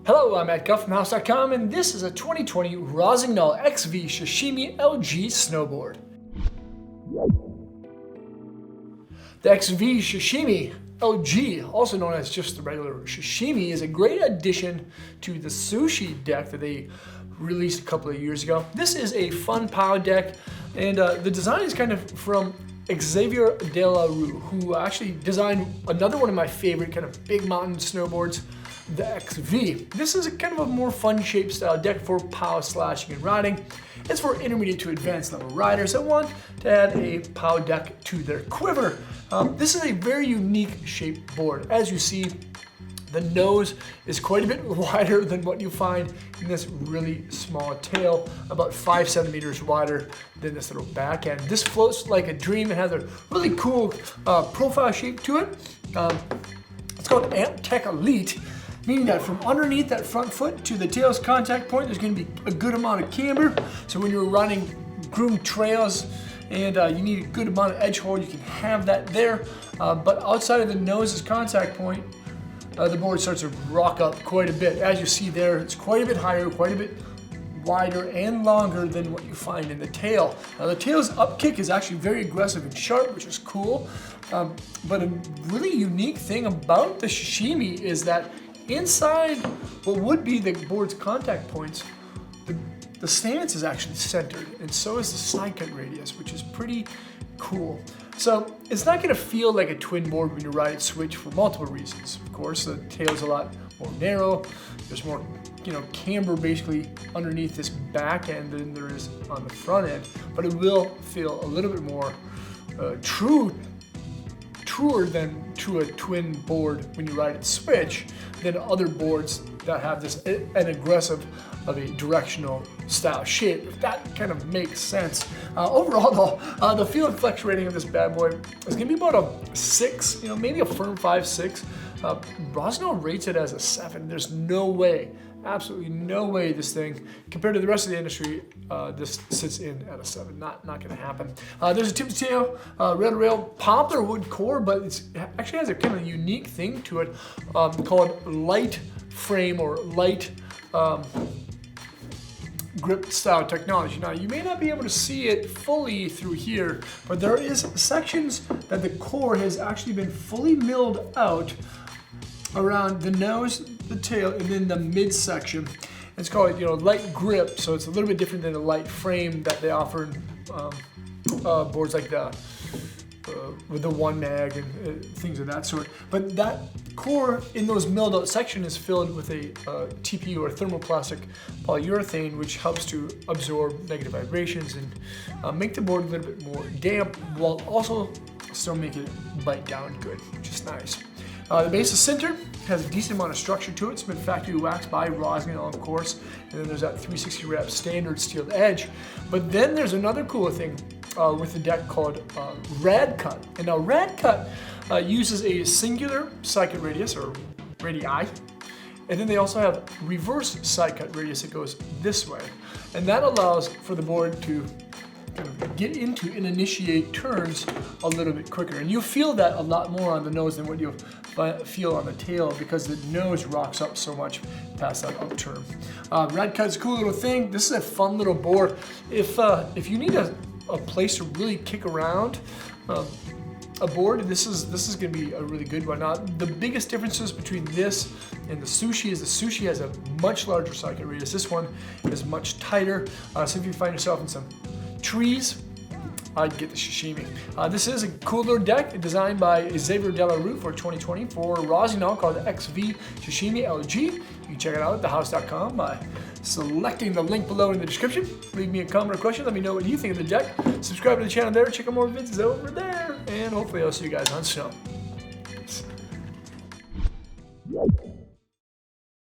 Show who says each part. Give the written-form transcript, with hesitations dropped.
Speaker 1: Hello, I'm Matt Guff from House.com, and this is a 2020 Rossignol XV Sashimi LG snowboard. The XV Sashimi LG, also known as just the regular Sashimi, is a great addition to the sushi deck that they released a couple of years ago. This is a fun POW deck, and the design is kind of from Xavier de la Rue, who actually designed another one of my favorite kind of big mountain snowboards, the XV. This is a kind of a more fun shaped style deck for POW slashing and riding. It's for intermediate to advanced level riders that want to add a POW deck to their quiver. This is a very unique shaped board. As you see, the nose is quite a bit wider than what you find in this really small tail, about 5 centimeters wider than this little back end. This floats like a dream. It has a really cool profile shape to it. It's called Amp Tech Elite, meaning that from underneath that front foot to the tail's contact point, there's going to be a good amount of camber. So when you're running groomed trails and you need a good amount of edge hold, you can have that there. But outside of the nose's contact point, the board starts to rock up quite a bit. As you see there, it's quite a bit higher, quite a bit wider and longer than what you find in the tail. Now the tail's up kick is actually very aggressive and sharp, which is cool. But a really unique thing about the Sashimi is that inside what would be the board's contact points, the stance is actually centered, and so is the side cut radius, which is pretty cool. So it's not going to feel like a twin board when you ride it switch for multiple reasons. Of course, the tail's a lot more narrow. There's more, camber basically underneath this back end than there is on the front end, but it will feel a little bit more truer than to a twin board when you ride it switch than other boards that have this an aggressive of a directional style shape, if that kind of makes sense. Overall though, the feel and flex rating of this bad boy is gonna be about a 6, maybe a firm 5-6. Rossignol rates it as a 7. There's no way, absolutely no way this thing, compared to the rest of the industry, this sits in at a 7. Not gonna happen. There's a tip to tail, red rail poplar wood core, but it actually has a kind of unique thing to it called light frame or light grip style technology. Now you may not be able to see it fully through here, but there is sections that the core has actually been fully milled out around the nose, the tail, and then the midsection. It's called light grip, so it's a little bit different than the light frame that they offer in boards like the with the one mag and things of that sort. But that core in those milled out section is filled with a TPU or thermoplastic polyurethane, which helps to absorb negative vibrations and make the board a little bit more damp while also still make it bite down good, which is nice. The base is centered, has a decent amount of structure to it. It's been factory waxed by Rossignol, of course, and then there's that 360 wrap standard steel edge. But then there's another cool thing with the deck called Rad Cut. And now Rad Cut uses a singular side cut radius, or radii, and then they also have reverse side cut radius that goes this way. And that allows for the board to kind of get into and initiate turns a little bit quicker. And you feel that a lot more on the nose than what you feel on the tail, because the nose rocks up so much past that upturn. Rad Cut's a cool little thing. This is a fun little board. If you need a place to really kick around a board, this is going to be a really good one. Now, the biggest differences between this and the Sushi is the Sushi has a much larger side cut radius. This one is much tighter. So if you find yourself in some trees, I'd get the Sashimi. This is a cool little deck designed by Xavier de la Rue for 2020 for Rossignol, called the XV Sashimi LG. You can check it out at thehouse.com by selecting the link below in the description. Leave me a comment or question. Let me know what you think of the deck. Subscribe to the channel there. Check out more videos over there. And hopefully I'll see you guys on snow. Peace.